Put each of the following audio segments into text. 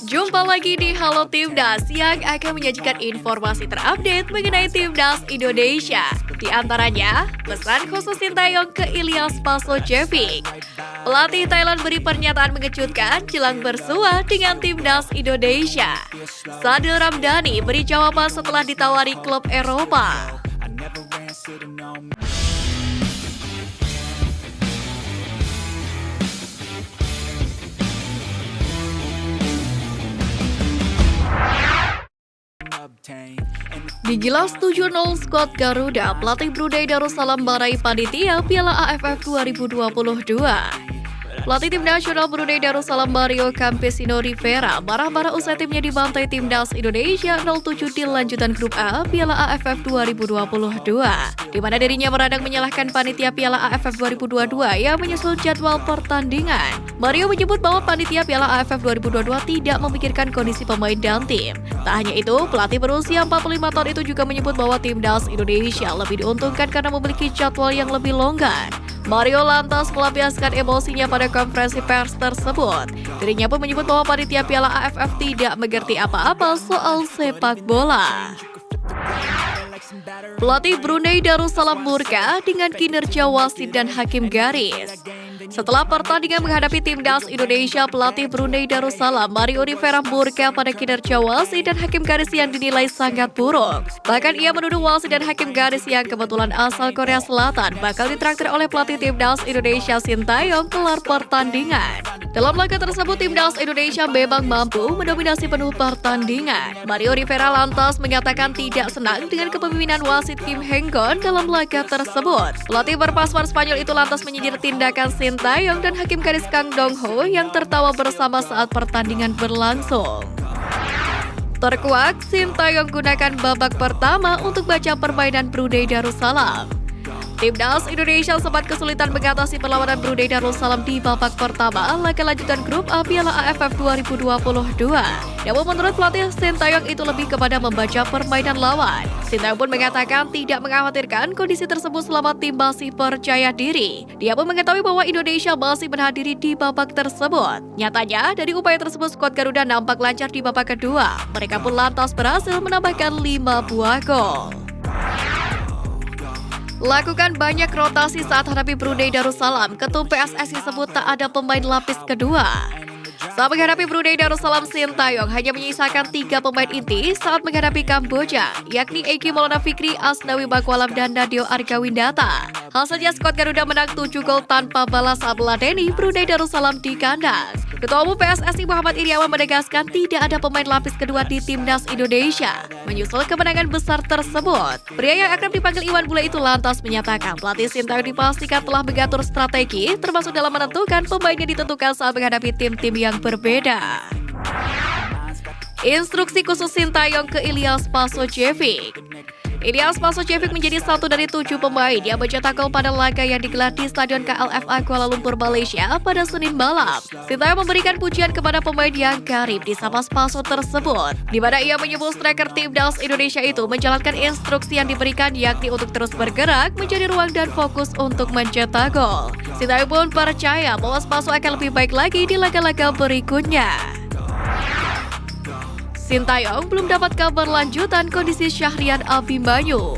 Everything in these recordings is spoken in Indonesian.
Jumpa lagi di Halo Timnas yang akan menyajikan informasi terupdate mengenai Timnas Indonesia. Di antaranya, pesan khusus Sintayong ke Ilyas Pasojevic. Pelatih Thailand beri pernyataan mengejutkan jelang bersua dengan Timnas Indonesia. Sadil Ramdhani beri jawaban setelah ditawari klub Eropa. Di Gilas 7-0 skuad Garuda, pelatih Brunei Darussalam marahi panitia Piala AFF 2022. Pelatih tim nasional Brunei Darussalam Mario Campesino Rivera marah-marah usai timnya dibantai Timnas Indonesia 0-7 di lanjutan grup A Piala AFF 2022, di mana dirinya meradang menyalahkan panitia Piala AFF 2022 yang menyusul jadwal pertandingan. Mario menyebut bahwa panitia Piala AFF 2022 tidak memikirkan kondisi pemain dan tim. Tak hanya itu, pelatih berusia 45 tahun itu juga menyebut bahwa Timnas Indonesia lebih diuntungkan karena memiliki jadwal yang lebih longgar. Mario lantas melampiaskan emosinya pada konferensi pers tersebut. Dirinya pun menyebut bahwa panitia Piala AFF tidak mengerti apa-apa soal sepak bola. Pelatih Brunei Darussalam murka dengan kinerja wasit dan hakim garis. Setelah pertandingan menghadapi Timnas Indonesia, pelatih Brunei Darussalam Mario Rivera murka pada kinerja wasit dan hakim garis yang dinilai sangat buruk. Bahkan ia menuduh wasit dan hakim garis yang kebetulan asal Korea Selatan bakal ditraktir oleh pelatih Timnas Indonesia Sintayong kelar pertandingan. Dalam laga tersebut, Timnas Indonesia memang mampu mendominasi penuh pertandingan. Mario Rivera lantas menyatakan tidak senang dengan kepemimpinan wasit Kim Heng-gon dalam laga tersebut. Pelatih berpaspor Spanyol itu lantas menyindir tindakan Sintayong dan hakim garis Kang Dong-ho yang tertawa bersama saat pertandingan berlangsung. Terkuak, Sintayong gunakan babak pertama untuk baca permainan Brunei Darussalam. Timnas Indonesia sempat kesulitan mengatasi perlawanan Brunei Darussalam di babak pertama laga lanjutan grup A Piala AFF 2022. Namun menurut pelatih, Sintayong itu lebih kepada membaca permainan lawan. Sintayong pun mengatakan tidak mengkhawatirkan kondisi tersebut selama tim masih percaya diri. Dia pun mengetahui bahwa Indonesia masih menahan diri di babak tersebut. Nyatanya, dari upaya tersebut skuad Garuda nampak lancar di babak kedua. Mereka pun lantas berhasil menambahkan 5 buah gol. Lakukan banyak rotasi saat hadapi Brunei Darussalam. Ketum PSSI sebut tak ada pemain lapis kedua. Saat menghadapi Brunei Darussalam, Sintayong hanya menyisakan 3 pemain inti saat menghadapi Kamboja, yakni Egy Maulana Fikri, Asnawi Bakhwalam, dan Nadio Argawindata. Hasilnya skuad Garuda menang 7 gol tanpa balas saat meladeni Brunei Darussalam di kandang. Ketua Umum PSSI Muhammad Iryawan menegaskan tidak ada pemain lapis kedua di Timnas Indonesia menyusul kemenangan besar tersebut. Pria yang akrab dipanggil Iwan Bule itu lantas menyatakan pelatih Sintayong dipastikan telah mengatur strategi termasuk dalam menentukan pemain yang ditentukan saat menghadapi tim-tim yang berbeda. Instruksi khusus Sintayong ke Ilyas Pasojevic. Ilyas Pasojevic menjadi satu dari 7 pemain yang mencetak gol pada laga yang digelar di Stadion KLFA Kuala Lumpur, Malaysia pada Senin malam. Sintayong memberikan pujian kepada pemain yang karib di Sapas Paso tersebut, di mana ia menyebut striker Timnas Indonesia itu menjalankan instruksi yang diberikan yakni untuk terus bergerak, mencari ruang dan fokus untuk mencetak gol. Sintayong pun percaya bahwa Paso akan lebih baik lagi di laga-laga berikutnya. Sintayong belum dapat kabar lanjutan kondisi Syahrian Abimanyu.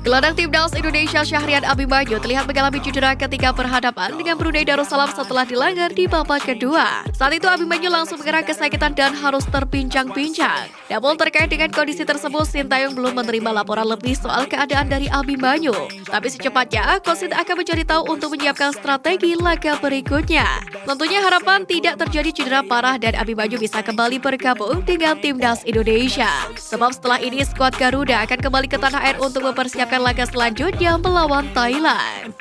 Gelandang Timnas Indonesia Syahrian Abimanyu terlihat mengalami cedera ketika berhadapan dengan Brunei Darussalam setelah dilanggar di babak kedua. Saat itu Abimanyu langsung mengerang kesakitan dan harus terpincang-pincang. Namun terkait dengan kondisi tersebut, Sintayong belum menerima laporan lebih soal keadaan dari Abimanyu. Tapi secepatnya, Coach Shin akan mencari tahu untuk menyiapkan strategi laga berikutnya. Tentunya harapan tidak terjadi cedera parah dan Abimanyu bisa kembali bergabung dengan Timnas Indonesia. Sebab setelah ini skuad Garuda akan kembali ke tanah air untuk mempersiapkan laga selanjutnya melawan Thailand.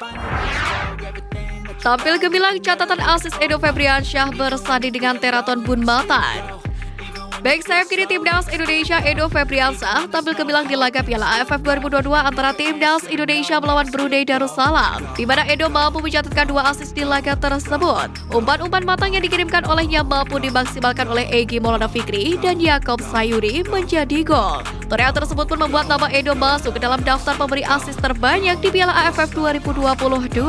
Tampil gemilang catatan asis Edo Febriansyah bersanding dengan Teraton Bunmatan. Back sayap kiri Timnas Indonesia Edo Febriansyah tampil gemilang di laga Piala AFF 2022 antara Timnas Indonesia melawan Brunei Darussalam, di mana Edo mampu mencatatkan 2 assist di laga tersebut. Umpan-umpan matang yang dikirimkan olehnya mampu dimaksimalkan oleh Egy Maulana Fikri dan Yaakob Sayuri menjadi gol. Torehan tersebut pun membuat nama Edo masuk ke dalam daftar pemberi assist terbanyak di Piala AFF 2022.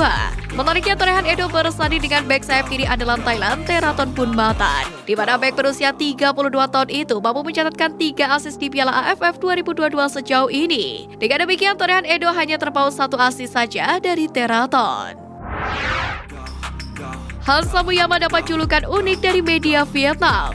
Menariknya, torehan Edo bersanding dengan bek sayap kiri andalan Thailand, Theraton Phunmatan, di mana bek berusia 32 tahun itu mampu mencatatkan 3 assist di Piala AFF 2022 sejauh ini. Dengan demikian, torehan Edo hanya terpaut 1 assist saja dari Theraton. Hans Samuyama dapat julukan unik dari media Vietnam.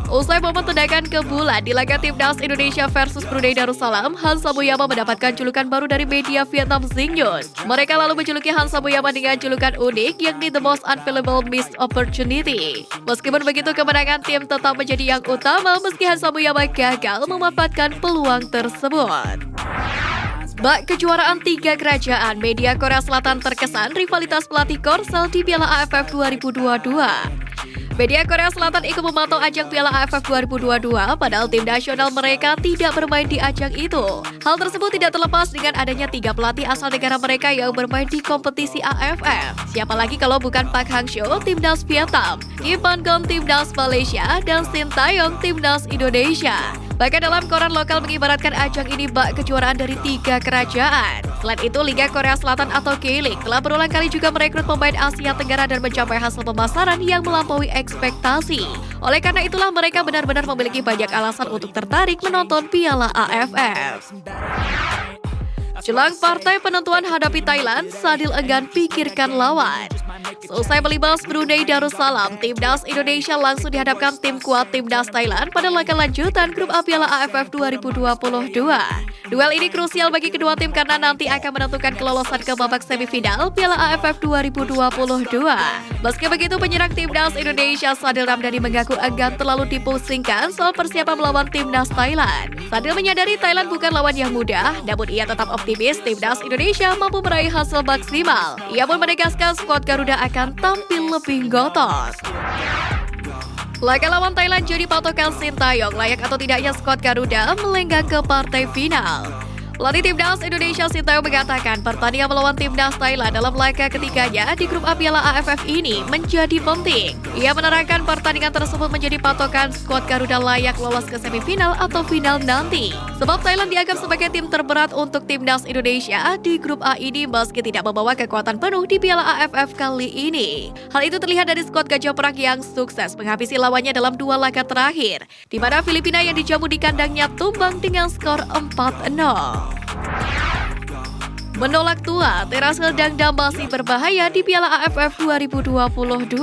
Usai momen tendangan ke bulan di laga Timnas Indonesia versus Brunei Darussalam, Hans Samuyama mendapatkan julukan baru dari media Vietnam Dinh Nguyen. Mereka lalu menjuluki Hans Samuyama dengan julukan unik, yakni The Most Unavailable Missed Opportunity. Meskipun begitu, kemenangan tim tetap menjadi yang utama meski Hans Samuyama gagal memanfaatkan peluang tersebut. Bak kejuaraan 3 kerajaan, media Korea Selatan terkesan rivalitas pelatih Korsel di Piala AFF 2022. Media Korea Selatan ikut memantau ajang Piala AFF 2022, padahal tim nasional mereka tidak bermain di ajang itu. Hal tersebut tidak terlepas dengan adanya 3 pelatih asal negara mereka yang bermain di kompetisi AFF. Siapa lagi kalau bukan Park Hang-seo, Timnas Vietnam, Kim Pan-gon, Timnas Malaysia, dan Shin Tae-yong, Timnas Indonesia. Bahkan dalam koran lokal mengibaratkan ajang ini bak kejuaraan dari 3 kerajaan. Selain itu, Liga Korea Selatan atau K-League telah berulang kali juga merekrut pemain Asia Tenggara dan mencapai hasil pemasaran yang melampaui ekspektasi. Oleh karena itulah mereka benar-benar memiliki banyak alasan untuk tertarik menonton Piala AFF. Jelang partai penentuan hadapi Thailand, Sadil enggan pikirkan lawan. Selesai melibas Brunei Darussalam, Timnas Indonesia langsung dihadapkan tim kuat Timnas Thailand pada laga lanjutan Grup A Piala AFF 2022. Duel ini krusial bagi kedua tim karena nanti akan menentukan kelolosan ke babak semifinal Piala AFF 2022. Meski begitu, penyerang Timnas Indonesia Sadil Ramdhani mengaku enggan terlalu dipusingkan soal persiapan melawan Timnas Thailand. Sadil menyadari Thailand bukan lawan yang mudah, namun ia tetap optimis Timnas Indonesia mampu meraih hasil maksimal. Ia pun menegaskan skuad Garuda akan tampil lebih ngotot. Laga lawan Thailand jadi patokan Shin Tae-yong layak atau tidaknya skuad Garuda melenggang ke partai final. Pelatih Timnas Indonesia Shin Tae-yong mengatakan pertandingan melawan Timnas Thailand dalam laga ketiganya di Grup A Piala AFF ini menjadi penting. Ia menerangkan pertandingan tersebut menjadi patokan skuad Garuda layak lolos ke semifinal atau final nanti. Sebab Thailand dianggap sebagai tim terberat untuk Timnas Indonesia di Grup A ini meski tidak membawa kekuatan penuh di Piala AFF kali ini. Hal itu terlihat dari skuad Gajah Perang yang sukses menghabisi lawannya dalam 2 laga terakhir, di mana Filipina yang dijamu di kandangnya tumbang dengan skor 4-0. Menolak tua, Terasil Dangda masih berbahaya di Piala AFF 2022.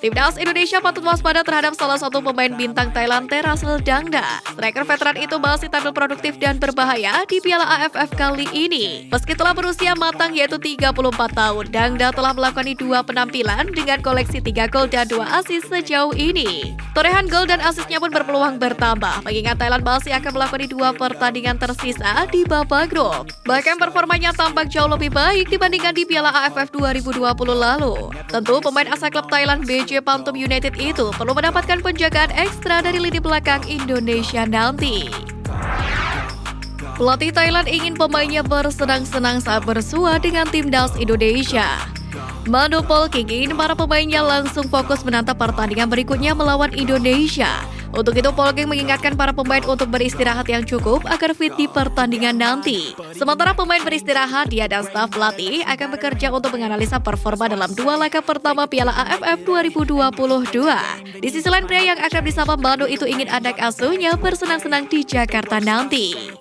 Timnas Indonesia patut waspada terhadap salah satu pemain bintang Thailand, Terasil Dangda. Striker veteran itu masih tampil produktif dan berbahaya di Piala AFF kali ini. Meski telah berusia matang yaitu 34 tahun, Dangda telah melakoni 2 penampilan dengan koleksi 3 gol dan 2 assist sejauh ini. Torehan gol dan assistnya pun berpeluang bertambah, mengingat Thailand masih akan melakoni 2 pertandingan tersisa di babak grup. Bahkan performanya tampak jauh lebih baik dibandingkan di Piala AFF 2020 lalu. Tentu pemain asal klub Thailand BJ Phantom United itu perlu mendapatkan penjagaan ekstra dari lini belakang Indonesia nanti. Pelatih Thailand ingin pemainnya bersenang-senang saat bersua dengan Timnas Indonesia. Manu Polking ingin para pemainnya langsung fokus menantap pertandingan berikutnya melawan Indonesia. Untuk itu, Polking mengingatkan para pemain untuk beristirahat yang cukup agar fit di pertandingan nanti. Sementara pemain beristirahat, dia dan staf pelatih akan bekerja untuk menganalisa performa dalam 2 laga pertama Piala AFF 2022. Di sisi lain, pria yang akrab disapa Manu itu ingin anak asuhnya bersenang-senang di Jakarta nanti.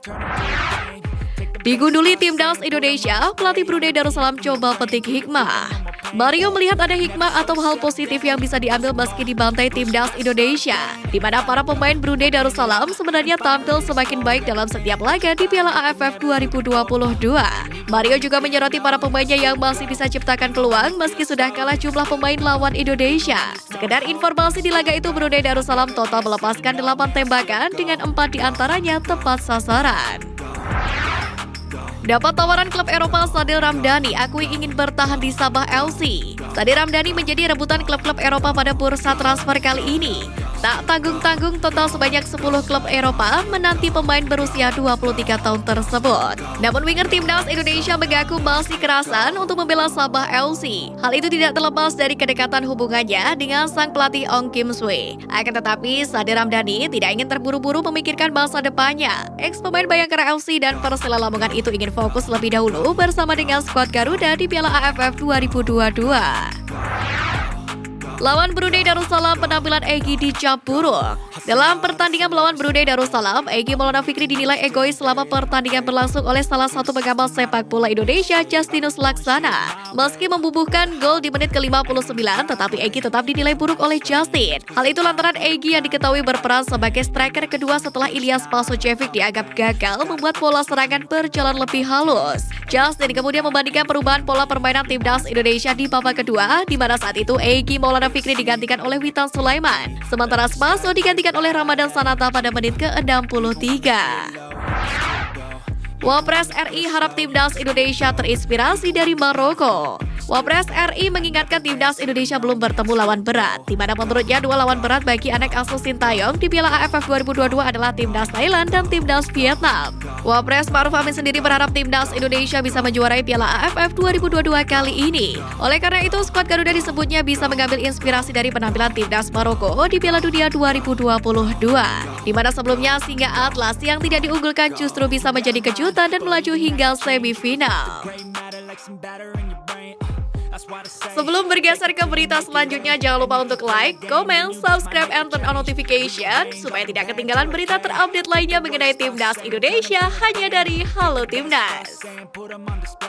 Digunduli Timnas Indonesia, pelatih Brunei Darussalam coba petik hikmah. Mario melihat ada hikmah atau hal positif yang bisa diambil meski dibantai Timnas Indonesia, di mana para pemain Brunei Darussalam sebenarnya tampil semakin baik dalam setiap laga di Piala AFF 2022. Mario juga menyoroti para pemainnya yang masih bisa ciptakan peluang meski sudah kalah jumlah pemain lawan Indonesia. Sekedar informasi, di laga itu Brunei Darussalam total melepaskan 8 tembakan dengan 4 diantaranya tepat sasaran. Dapat tawaran klub Eropa, Sadil Ramdhani akui ingin bertahan di Sabah FC. Sadil Ramdhani menjadi rebutan klub-klub Eropa pada bursa transfer kali ini. Tak tanggung-tanggung, total sebanyak 10 klub Eropa menanti pemain berusia 23 tahun tersebut. Namun winger timnas Indonesia mengaku masih kerasan untuk membela Sabah FC. Hal itu tidak terlepas dari kedekatan hubungannya dengan sang pelatih Ong Kim Swee. Akan tetapi, Sade Ramdhani tidak ingin terburu-buru memikirkan masa depannya. Ex-pemain Bayangkara FC dan Persela Lamongan itu ingin fokus lebih dahulu bersama dengan skuad Garuda di Piala AFF 2022. Lawan Brunei Darussalam, penampilan Egy dicap buruk. Dalam pertandingan melawan Brunei Darussalam, Egy Maulana Fikri dinilai egois selama pertandingan berlangsung oleh salah satu pengamal sepak bola Indonesia, Justinus Laksana. Meski membubuhkan gol di menit ke-59, tetapi Egy tetap dinilai buruk oleh Justin. Hal itu lantaran Egy yang diketahui berperan sebagai striker kedua setelah Ilyas Pasojevic dianggap gagal membuat pola serangan berjalan lebih halus. Justin kemudian membandingkan perubahan pola permainan timnas Indonesia di babak kedua, di mana saat itu Egy Maulana Fikri digantikan oleh Witan Sulaiman, sementara Spaso digantikan oleh Ramadan Sananta pada menit ke-63. Wapres RI harap timnas Indonesia terinspirasi dari Maroko. Wapres RI mengingatkan timnas Indonesia belum bertemu lawan berat, di mana menurutnya dua lawan berat bagi anak asuh Sintayong di Piala AFF 2022 adalah timnas Thailand dan timnas Vietnam. Wapres Ma'ruf Amin sendiri berharap timnas Indonesia bisa menjuarai Piala AFF 2022 kali ini. Oleh karena itu, skuad Garuda disebutnya bisa mengambil inspirasi dari penampilan timnas Maroko di Piala Dunia 2022, di mana sebelumnya Singa Atlas yang tidak diunggulkan justru bisa menjadi kejutan dan melaju hingga semifinal. Sebelum bergeser ke berita selanjutnya, jangan lupa untuk like, comment, subscribe, and turn on notification supaya tidak ketinggalan berita terupdate lainnya mengenai timnas Indonesia hanya dari Halo Timnas.